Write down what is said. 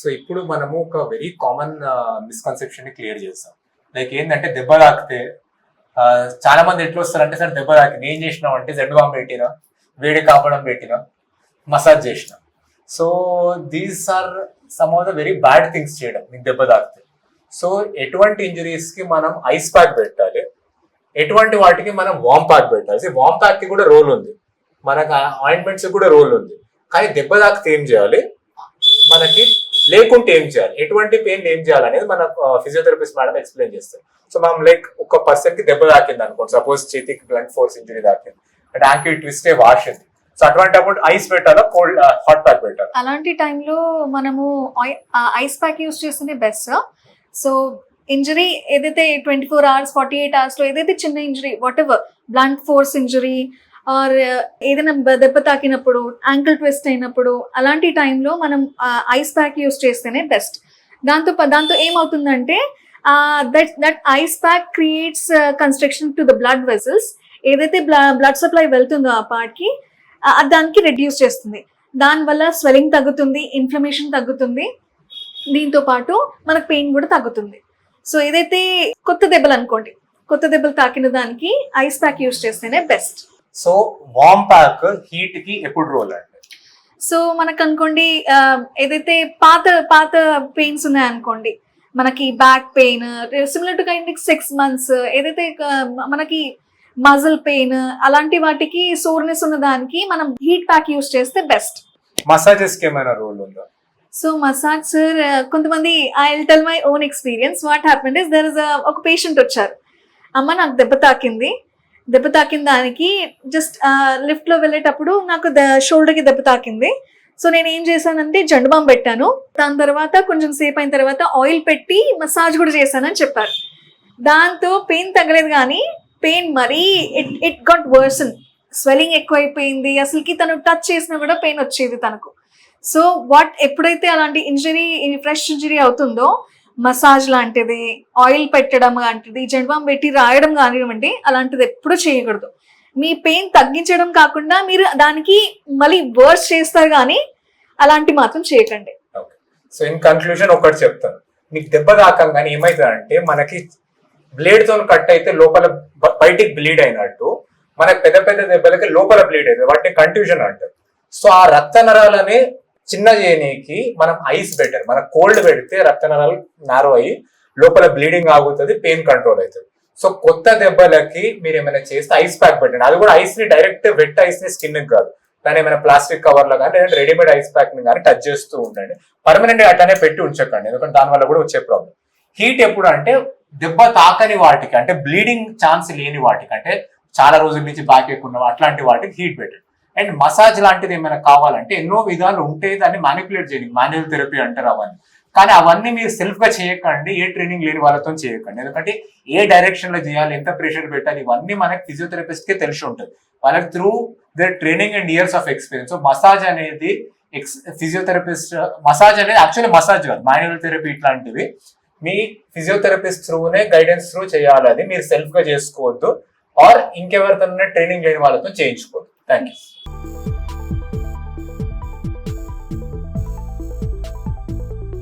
So ఇప్పుడు మనము ఒక వెరీ కామన్ మిస్కన్సెప్షన్ ని క్లియర్ చేస్తాం. లైక్ ఏంటంటే దెబ్బ తాకితే చాలా మంది ఎట్లా వస్తారంటే సార్ దెబ్బ తాకి ఏం చేసినాం అంటే జెండు బాంబు పెట్టినా, వేడి కాపడం పెట్టినా, మసాజ్ చేసినా. So these are some of the very bad things చేయడం మీకు దెబ్బ తాకితే. సో ఎటువంటి ఇంజరీస్ కి మనం ఐస్ ప్యాక్ పెట్టాలి, ఎటువంటి వాటికి మనం వామ్ ప్యాక్ పెట్టాలి. వామ్ ప్యాక్ కి కూడా రోల్ ఉంది, మనకు ఆయింట్మెంట్స్ కూడా రోల్ ఉంది. కానీ దెబ్బ తాకితే ఏం చేయాలి, మనకి లేకుంటే ఏం చేయాలి, ఎటువంటి పెయిన్ ఏం చేయాలి అనేది మన ఫిజియోథెరపిస్ట్ మేడం ఎక్స్ప్లెయిన్ చేస్తారు. సో మనం లైక్ ఒక పర్సన్ కి దెబ్బ తాకింది అనుకోండి, సపోజ్ చేతికి బ్లంట్ ఫోర్స్ ఇంజరీ తాకింది అంటే యాంకిల్ ట్విస్ట్ వాష్ ఉంది. సో అటువంటి అప్పుడు ఐస్ పెట్టాలా, కోల్డ్ హాట్ ప్యాక్ పెట్టాలా? అలాంటి టైంలో మనము ఐస్ ప్యాక్ యూస్ చేస్తేనే బెస్ట్. సో ఇంజరీ ఏదైతే 24 hours 48 hours లో ఏదైతే చిన్న injury what ever blunt force injury are ఏదైనా దెబ్బ తాకినప్పుడు, యాంకిల్ ట్విస్ట్ అయినప్పుడు అలాంటి టైంలో మనం ఐస్ ప్యాక్ యూస్ చేస్తేనే బెస్ట్. దాంతో ఏమవుతుందంటే that ice pack creates construction to the blood vessels. ఏదైతే బ్లడ్ సప్లై వెళ్తుందో ఆ పార్ట్కి దానికి రెడ్యూస్ చేస్తుంది. దానివల్ల స్వెల్లింగ్ తగ్గుతుంది, ఇన్ఫ్లమేషన్ తగ్గుతుంది, దీంతో పాటు మనకు పెయిన్ కూడా తగ్గుతుంది. సో ఏదైతే కొత్త దెబ్బలు తాకిన దానికి ఐస్ ప్యాక్ యూస్ చేస్తేనే బెస్ట్. సో వామ్ ప్యాక్ హీట్ కి ఎప్పుడు రోల్ అండి? సో మనకు అనుకోండి ఏదైతే పాత పెయిన్స్ ఉన్నాయనుకోండి, మనకి back pain similar to kind 6 months, ఏదైతే మనకి మజిల్ పెయిన్ అలాంటి వాటికి సోర్నెస్ ఉన్న దానికి మనం హీట్ ప్యాక్ యూస్ చేస్తే బెస్ట్. మసాజెస్ కి ఏమైనా రోల్ ఉందా? సో మసాజ్ సార్ కొంతమంది I will tell my own experience. What happened is there is ఒక పేషెంట్ వచ్చారు, అమ్మ నాకు దెబ్బ తాకిన దానికి జస్ట్ లిఫ్ట్ లో వెళ్ళేటప్పుడు నాకు షోల్డర్ కి దెబ్బ తాకింది. సో నేను ఏం చేశానంటే జెండు బాంబు పెట్టాను, దాని తర్వాత కొంచెం సేపు అయిన తర్వాత ఆయిల్ పెట్టి మసాజ్ కూడా చేశానని చెప్పారు. దాంతో పెయిన్ తగ్గలేదు, కానీ పెయిన్ మరీ ఇట్ గాట్ వర్సన్, స్వెల్లింగ్ ఎక్కువైపోయింది. అసలుకి తను టచ్ చేసినా కూడా పెయిన్ వచ్చేది తనకు. సో ఎప్పుడైతే అలాంటి ఫ్రెష్ ఇంజరీ అవుతుందో మసాజ్ లాంటిది, ఆయిల్ పెట్టడం లాంటిది, జెండు బాంబు పెట్టి రాయడం కానివ్వండి, అలాంటిది ఎప్పుడు చేయకూడదు. మీ పెయిన్ తగ్గించడం కాకుండా మీరు దానికి మళ్ళీ వర్స్ చేస్తారు, కానీ అలాంటి మాత్రం చేయకండి. సో ఇన్ కన్క్లూజన్ ఒకటి చెప్తాను, మీకు దెబ్బ తాకంగానే ఏమవుతుందంటే మనకి బ్లేడ్ తో కట్ అయితే లోపల బయటికి బ్లీడ్ అయినట్టు, మనకి పెద్ద దెబ్బలకి లోపల బ్లీడ్ అవుతుంది, వాటిని కంట్యూజన్ అంటారు. సో ఆ రక్త నరాలని చిన్న చేయనీకి మనం ఐస్ బెటర్. మన కోల్డ్ పెడితే రక్త నరాలు నారో అయ్యి లోపల బ్లీడింగ్ ఆగుతుంది, పెయిన్ కంట్రోల్ అవుతుంది. సో కొత్త దెబ్బలకి మీరు ఏమైనా చేస్తే ఐస్ ప్యాక్ పెట్టండి. అది కూడా ఐస్ ని డైరెక్ట్ వెట్ ఐస్ ని స్కిన్ కాదు, దాని ఏమైనా ప్లాస్టిక్ కవర్ లో కానీ లేదంటే రెడీమేడ్ ఐస్ ప్యాక్ ని కానీ టచ్ చేస్తూ ఉండండి. పర్మనెంట్ అట్లానే పెట్టి ఉంచకండి, ఎందుకంటే దానివల్ల కూడా వచ్చే ప్రాబ్లం. హీట్ ఎప్పుడు అంటే దెబ్బ తాకని వాటికి, అంటే బ్లీడింగ్ ఛాన్స్ లేని వాటికి, అంటే చాలా రోజుల నుంచి బ్యాక్ ఎక్కువ అట్లాంటి వాటికి హీట్ పెట్టండి. అండ్ మసాజ్ లాంటిది ఏమైనా కావాలంటే ఎన్నో విధాలు ఉంటాయి, దాన్ని మ్యానిపులేట్ చేయండి, మాన్యువల్ థెరపీ అంటారు అవన్నీ. కానీ అవన్నీ మీరు సెల్ఫ్ గా చేయకండి, ఏ ట్రైనింగ్ లేని వాళ్ళతో చేయకండి. ఎందుకంటే ఏ డైరెక్షన్ లో చేయాలి, ఎంత ప్రెషర్ పెట్టాలి, ఇవన్నీ మనకి ఫిజియోథెరపిస్ట్ కి తెలిసి ఉంటుంది, వాళ్ళకి through there training and years of experience. So massage అనేది ఫిజియోథెరపిస్ట్, మసాజ్ అనేది యాక్చువల్లీ మసాజ్ కాదు, మాన్యువల్ థెరపీ ఇట్లాంటివి మీ ఫిజియోథెరపిస్ట్ త్రూనే గైడెన్స్ త్రూ చేయాలి. అది మీరు సెల్ఫ్ గా చేసుకోవద్దు, ఆర్ ఇంకెవరితో ట్రైనింగ్ లేని వాళ్ళతో చేయించుకోవద్దు. Thank you.